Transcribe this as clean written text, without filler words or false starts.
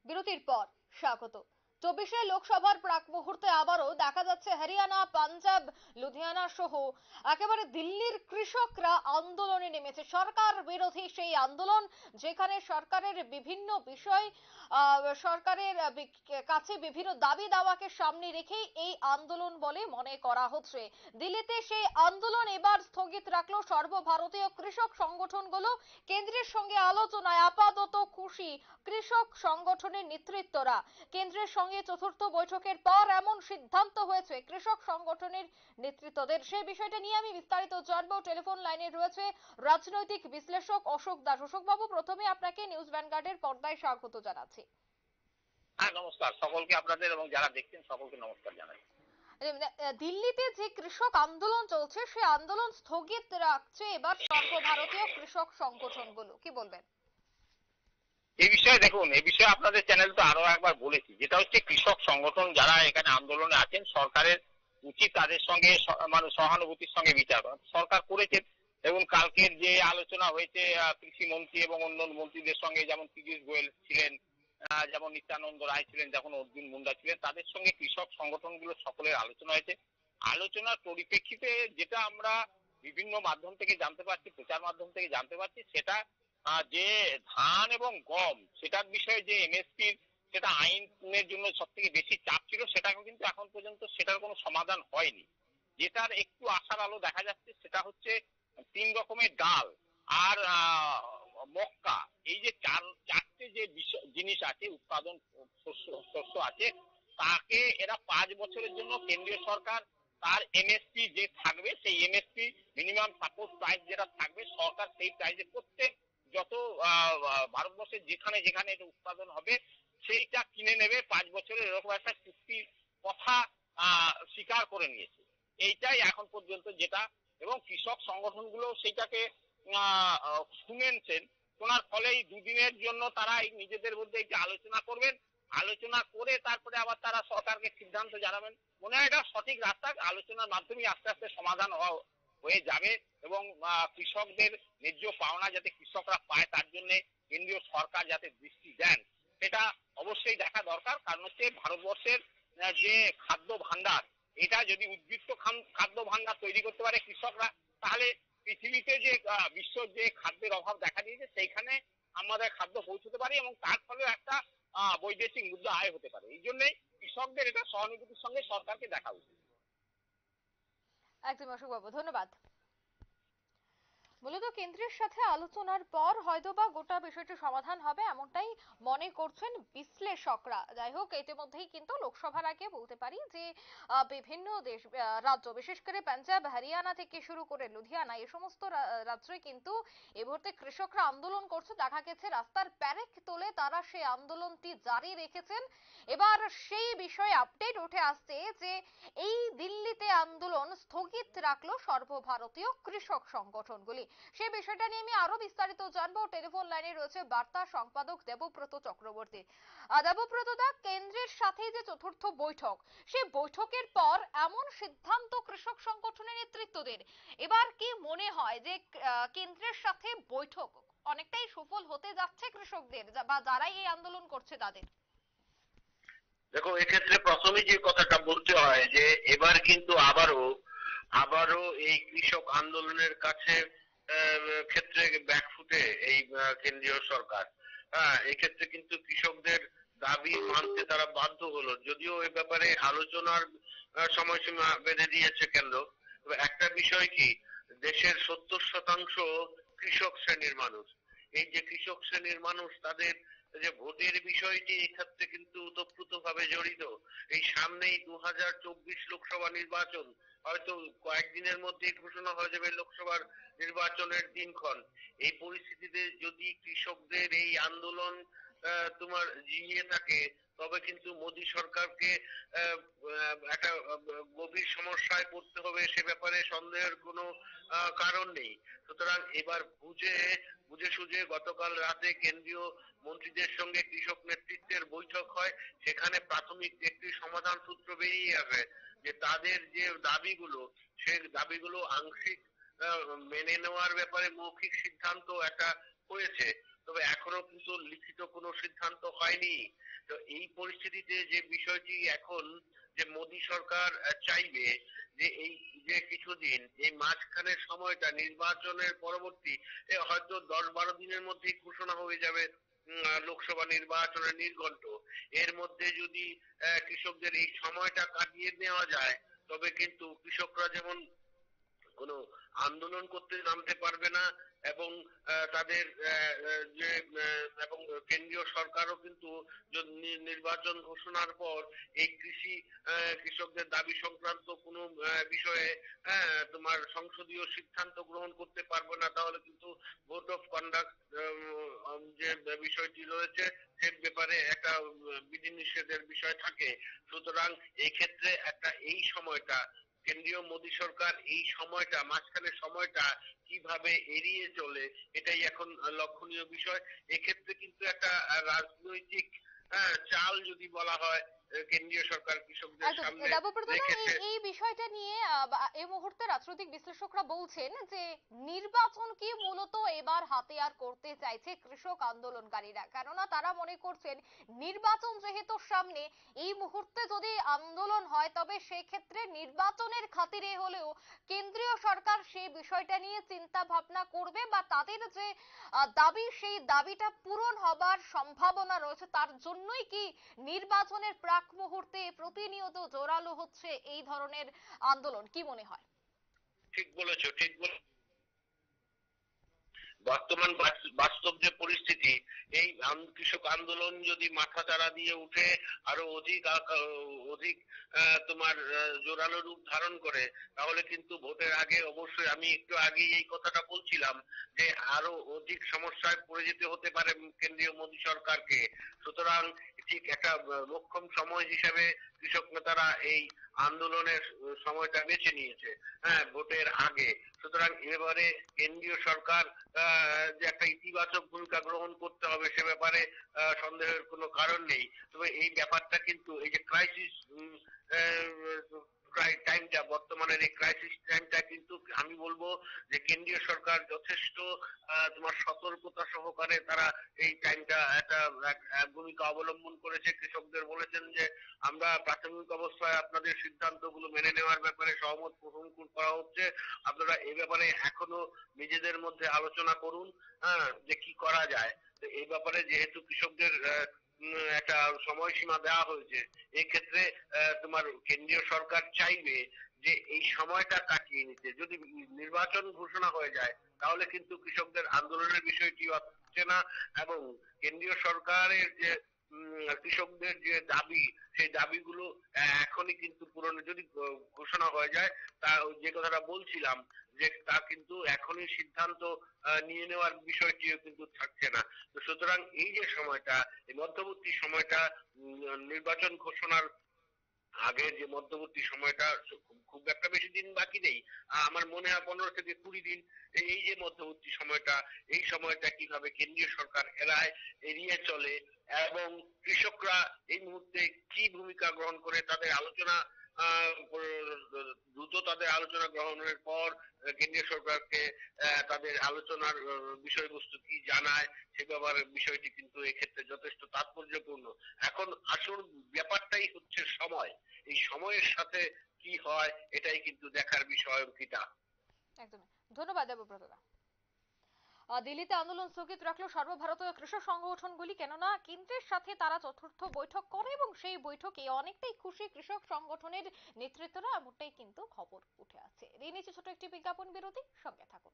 বিরতির পর স্বাগত। 24 লোকসভার প্রাক মুহূর্তে আবারও দেখা যাচ্ছে হরিয়ানা, পাঞ্জাব, লুধিয়ানা সহ একেবারে দিল্লির কৃষকরা আন্দোলনে নেমেছে। সরকার বিরোধী সেই আন্দোলন, যেখানে সরকারের বিভিন্ন বিষয় সরকারের কাছে বিভিন্ন দাবি দাওয়াকে সামনে রেখেই এই আন্দোলন বলে মনে করা হচ্ছে। দিল্লিতে সেই আন্দোলন এবার স্থগিত রাখলো সর্বভারতীয় কৃষক সংগঠনগুলো। কেন্দ্রের সঙ্গে আলোচনায় আপাতত খুশি কৃষক সংগঠনের নেতৃত্বরা। কেন্দ্রের সঙ্গে চতুর্থ বৈঠকের পর এমন সিদ্ধান্ত হয়েছে কৃষক সংগঠনের নেতৃত্বদের। সেই বিষয়টা নিয়ে আমি বিস্তারিত জানবো। টেলিফোন লাইনে রয়েছে রাজনৈতিক বিশ্লেষক অশোক দাস। অশোক বাবু, প্রথমে আপনাকে নিউজ ভ্যানগার্ডের পর্দায় স্বাগত জানাচ্ছি। হ্যাঁ, নমস্কার সকলকে, আপনাদের এবং যারা দেখছেন সকলকে নমস্কার জানাই। দিল্লিতে যে কৃষক আন্দোলন চলছে, সেই আন্দোলন স্থগিত রাখছে এবার সর্বভারতীয় কৃষক সংগঠনগুলো, কি বলবেন? এই বিষয়ে দেখুন, এই বিষয়ে আপনাদের চ্যানেল তো আরো একবার বলেছি, যেটা হচ্ছে কৃষক সংগঠন যারা এখানে আন্দোলনে আছেন, সরকারের উচিত তাদের সঙ্গে মানে সহানুভূতির সঙ্গে বিচার করা। সরকার করেছে এবং কালকের যে আলোচনা হয়েছে কৃষি মন্ত্রী এবং অন্য মন্ত্রীদের সঙ্গে, যেমন পীযূষ গোয়েল ছিলেন, যেমন নিত্যানন্দ রায় ছিলেন, যখন অর্জুন মুন্ডা ছিলেন, তাদের সঙ্গে কৃষক সংগঠনগুলো সকলের আলোচনা হয়েছে। আলোচনার পরিপ্রেক্ষিতে যেটা আমরা বিভিন্ন মাধ্যম থেকে জানতে পারছি, প্রচার মাধ্যম থেকে জানতে পারছি, সেটা যে ধান এবং গম সেটার বিষয়ে যে এমএসপির সেটা আইনের জন্য সব থেকে বেশি চাপ ছিল, সেটাকে কিন্তু এখন পর্যন্ত সেটার কোনো সমাধান হয়নি। যেটার একটু আশার আলো দেখা যাচ্ছে সেটা হচ্ছে 3 রকমের ডাল আর মক্কা, এই যে চারটে যে জিনিস আছে, উৎপাদন শস্য আছে, তাকে এরা 5 বছরের জন্য কেন্দ্রীয় সরকার তার এমএসপি যে থাকবে, সেই এমএসপি মিনিমাম সাপোর্ট প্রাইস যেটা থাকবে, সরকার সেই প্রাইসে প্রত্যেক যত ভারতবর্ষের যেখানে যেখানে এটা উৎপাদন হবে সেইটা কিনে নেবে 5 বছরের, এরকম একটা চুক্তির কথা স্বীকার করে নিয়েছে। এইটাই এখন পর্যন্ত যেটা, এবং কৃষক সংগঠনগুলো সেইটাকে শুনেছেন। শোনার ফলেই দুদিনের জন্য তারা নিজেদের মধ্যে একটি আলোচনা করবেন, আলোচনা করে তারপরে আবার তারা সরকারকে সিদ্ধান্ত জানাবেন। মনে হয় এটা সঠিক রাস্তা, আলোচনার মাধ্যমে আস্তে আস্তে সমাধান হয়ে যাবে এবং কৃষকদের ন্যায্য পাওনা যাতে কৃষকরা পায়, তার জন্য কেন্দ্রীয় সরকার যাতে দৃষ্টি দেন, সেটা অবশ্যই দেখা দরকার। কারণ হচ্ছে ভারতবর্ষের যে খাদ্য ভান্ডার, এটা যদি উদ্বৃত্ত খাদ্য ভান্ডার তৈরি করতে পারে কৃষকরা, তাহলে পৃথিবীতে যে বিশ্বর যে খাদ্যের অভাব দেখা দিয়েছে, সেইখানে আমাদের খাদ্য পৌঁছতে পারে এবং তার ফলে একটা বৈদেশিক মুদ্রা আয় হতে পারে। এই জন্যই কৃষকদের এটা সহানুভূতির সঙ্গে সরকারকে দেখা উচিত। একদম অশোক বাবু, ধন্যবাদ। মূলত কেন্দ্রের সাথে আলোচনার পর হয়তোবা গোটা বিষয়টি সমাধান হবে, এমনটাই মনে করছেন বিশ্লেষকরা। যাই হোক, ইতিমধ্যেই কিন্তু লোকসভার আগে বলতে পারি যে বিভিন্ন রাজ্য, বিশেষ করে পাঞ্জাব, হরিয়ানা থেকে শুরু করে লুধিয়ানা, এই সমস্ত রাজ্যে কিন্তু এ মুহূর্তে কৃষকরা আন্দোলন করছে। দেখা গেছে রাস্তার প্যারেক তোলে তারা সেই আন্দোলনটি জারি রেখেছেন। এবার সেই বিষয়ে আপডেট উঠে আসছে যে এই দিল্লিতে আন্দোলন স্থগিত রাখলো সর্বভারতীয় কৃষক সংগঠনগুলি। সেই বিষয়টা নিয়ে আমি আরো বিস্তারিত জানবো। টেলিফোন লাইনে রয়েছে বার্তা সম্পাদক দেবব্রত চক্রবর্তী। দেবব্রত দা, কেন্দ্রের সাথে যে চতুর্থ বৈঠক, সেই বৈঠকের পর এমন সিদ্ধান্ত কৃষক সংগঠনের নেতৃত্বদের, এবার কি মনে হয় যে কেন্দ্রের সাথে বৈঠক অনেকটাই সফল হতে যাচ্ছে কৃষকদের বা যারাই এই আন্দোলন করছে তাদের? দেখো, এক্ষেত্রে প্রথমে যে কথাটা বলতে হয় যে এবার কিন্তু আবারও আবারও এই কৃষক আন্দোলনের কাছে ক্ষেত্রে ব্যাকফুটে এই কেন্দ্রীয় সরকার। হ্যাঁ, এক্ষেত্রে কিন্তু কৃষকদের দাবি মানতে তারা বাধ্য হলো, যদিও এ ব্যাপারে আলোচনার সময়সীমা বেঁধে দিয়েছে কেন্দ্র। তবে একটা বিষয় কি, দেশের 70% কৃষক শ্রেণীর মানুষ। এই যে কৃষক শ্রেণীর মানুষ, তাদের যে ভোটের বিষয়টি এক্ষেত্রে কিন্তু ওতপ্রোতভাবে জড়িত। এই সামনেই 2024 লোকসভা নির্বাচন, হয়তো কয়েকদিনের মধ্যেই ঘোষণা হয়ে যাবে লোকসভার নির্বাচনের দিনক্ষণ। এই পরিস্থিতিতে যদি কৃষকদের এই আন্দোলন তোমার জিইয়ে থাকে, তবে কিন্তু মোদী সরকারকে একটা গভীর সমস্যায় পড়তে হবে, সে ব্যাপারে সন্দেহের কোনো কারণ নেই। সুতরাং এবার বুঝে সুঝে গতকাল রাতে কেন্দ্রীয় মন্ত্রীদের সঙ্গে কৃষক নেতৃত্বের বৈঠক হয়। সেখানে প্রাথমিক একটি সমাধান সূত্র বেরিয়ে আসে যে তাদের যে দাবিগুলো, সেই দাবিগুলো আংশিক মেনে নেওয়ার ব্যাপারে মৌখিক সিদ্ধান্ত একটা হয়েছে। তবে এখনো কিন্তু লিখিত কোনো সিদ্ধান্ত হয়নি। তো এই পরিস্থিতিতে যে বিষয়টি এখন, যে মোদী সরকার চাইবে যে এই যে কিছুদিন এই মাঝখানের সময়টা নির্বাচনের পরবর্তী হয়তো 10-12 দিনের মধ্যেই ঘোষণা হয়ে যাবে লোকসভা নির্বাচনের নির্ঘণ্ট। এর মধ্যে যদি কৃষকদের এই সময়টা কাটিয়ে নেওয়া যায়, তবে কিন্তু কৃষকরা যেমন কোনো আন্দোলন করতে নামতে পারবে না, এবং তাদের যে এবং কেন্দ্রীয় সরকারও কিন্তু নির্বাচন ঘোষণার পর এই কৃষকদের দাবি সংক্রান্ত কোনো বিষয়ে তোমার সংসদীয় সিদ্ধান্ত গ্রহণ করতে পারবে না। তাহলে কিন্তু ভোট অফ কন্ডাক্ট যে বিষয়টি রয়েছে সে ব্যাপারে একটা বিধিনিষেধের বিষয় থাকে। সুতরাং এই ক্ষেত্রে একটা এই সময়টা কেন্দ্রীয় মোদী সরকার এই সময়টা মাঝখানের সময়টা কিভাবে এড়িয়ে চলে, এটাই এখন লক্ষণীয় বিষয়। এক্ষেত্রে কিন্তু একটা রাজনৈতিক চাল যদি বলা হয় কেন্দ্রীয় সরকার কৃষকদের একদম সামনে দেবব্রত দা, রেখেছে। এই বিষয়টা নিয়ে এই মুহূর্তে রাজনৈতিক বিশ্লেষকরা বলছেন যে নির্বাচনকে মূলত এবার হাতিয়ার করতে চাইছে কৃষক আন্দোলনকারীরা, কেননা তারা মনে করছেন নির্বাচন যেহেতু সামনে, এই মুহূর্তে যদি আন্দোলন হয় তবে সেক্ষেত্রে নির্বাচনের খাতিরে হলেও কেন্দ্রীয় সরকার সেই বিষয়টা নিয়ে চিন্তা ভাবনা করবে বা তাদের যে দাবি সেই দাবিটা পূরণ হবার সম্ভাবনা রয়েছে। তার জন্যই কি নির্বাচনের প্রাক মুহূর্তে প্রতিনিয়ত জোরালো হচ্ছে এই ধরনের আন্দোলন, কি মনে হয়? ঠিক বলেছো, ঠিক বলেছো। বর্তমান বাস্তব যে পরিস্থিতি, এই কৃষক আন্দোলন যদি মাথাচাড়া দিয়ে উঠে আরো অধিক অধিক তোমার জোরালো রূপ ধারণ করে, তাহলে কিন্তু ভোটের আগে অবশ্যই, আমি একটু আগে এই কথাটা বলছিলাম যে আরো অধিক সমস্যায় পড়ে যেতে হতে পারে কেন্দ্রীয় মোদী সরকারকে। সুতরাং ঠিক একটা মোক্ষম সময় হিসেবে কৃষক নেতারা এই আন্দোলনের সময়টা বেছে নিয়েছে, হ্যাঁ, ভোটের আগে। সুতরাং এবারে কেন্দ্রীয় সরকার যে একটা ইতিবাচক ভূমিকা গ্রহণ করতে হবে সে ব্যাপারে সন্দেহের কোনো কারণ নেই। তবে এই ব্যাপারটা কিন্তু এই যে ক্রাইসিস টাইমটা, বর্তমানের এই ক্রাইসিস টাইমটা কিন্তু আমি বলবো যে কেন্দ্রীয় সরকার যথেষ্ট তোমার সতর্কতা সহকারে তারা এই টাইমটা একটা ভূমিকা অবলম্বন করেছে। কৃষকদের বলেছেন যে আমরা প্রাথমিক অবস্থায় আপনাদের সিদ্ধান্তগুলো মেনে নেওয়ার ব্যাপারে সহমত পোষণ করা হচ্ছে, আপনারা এ ব্যাপারে এখনো নিজেদের মধ্যে আলোচনা করুন, হ্যাঁ, যে কি করা যায়। তো এই ব্যাপারে যেহেতু কৃষকদের একটা সময়সীমা দেওয়া হয়েছে, এই ক্ষেত্রে তোমার কেন্দ্রীয় সরকার চাইবে যে এই সময়টা কাটিয়ে নিতে। যদি নির্বাচন ঘোষণা হয়ে যায় তাহলে কিন্তু কৃষকদের আন্দোলনের বিষয়টি হচ্ছে না, এবং কেন্দ্রীয় সরকারের যে কৃষকদের যে দাবি, সেই দাবিগুলো এখনই কিন্তু পূরণ, যদি ঘোষণা হয়ে যায় তা যে কথাটা বলছিলাম যে তা কিন্তু এখনই সিদ্ধান্ত নিয়ে নেওয়ার বিষয়টিও কিন্তু থাকছে না। তো সুতরাং এই যে সময়টা, এই মধ্যবর্তী সময়টা, নির্বাচন ঘোষণার আগের যে মধ্যবর্তী সময়টা, খুব একটা বেশি দিন বাকি নেই, আমার মনে হয় 15 থেকে 20 দিন। এই যে মধ্যবর্তী সময়টা, এই সময়টা কিভাবে কেন্দ্রীয় সরকার এড়িয়ে চলে, এবং কৃষকরা এই মুহূর্তে কি ভূমিকা গ্রহণ করে, তাদের আলোচনা দ্রুত তাদের আলোচনা গ্রহণের পর কেন্দ্রীয় সরকারকে তাদের আলোচনার বিষয়বস্তু কি জানায়, সে ব্যাপারে বিষয়টি কিন্তু এক্ষেত্রে যথেষ্ট তাৎপর্যপূর্ণ। এখন আসল ব্যাপারটাই হচ্ছে সময়, এই সময়ের সাথে কি হয় এটাই কিন্তু দেখার বিষয় অঙ্কিতা। একদমই, ধন্যবাদ দেবব্রত দা। দিল্লিতে আন্দোলন স্থগিত রাখলো সর্বভারতীয় কৃষক সংগঠনগুলি, কেননা কেন্দ্রের সাথে তারা চতুর্থ বৈঠক করে এবং সেই বৈঠকে অনেকটাই খুশি কৃষক সংগঠনের নেতৃত্বরা, এমনটাই কিন্তু খবর উঠে আসছে। এই নিয়ে ছোট একটি বিজ্ঞাপন বিরতি, সঙ্গে থাকুন।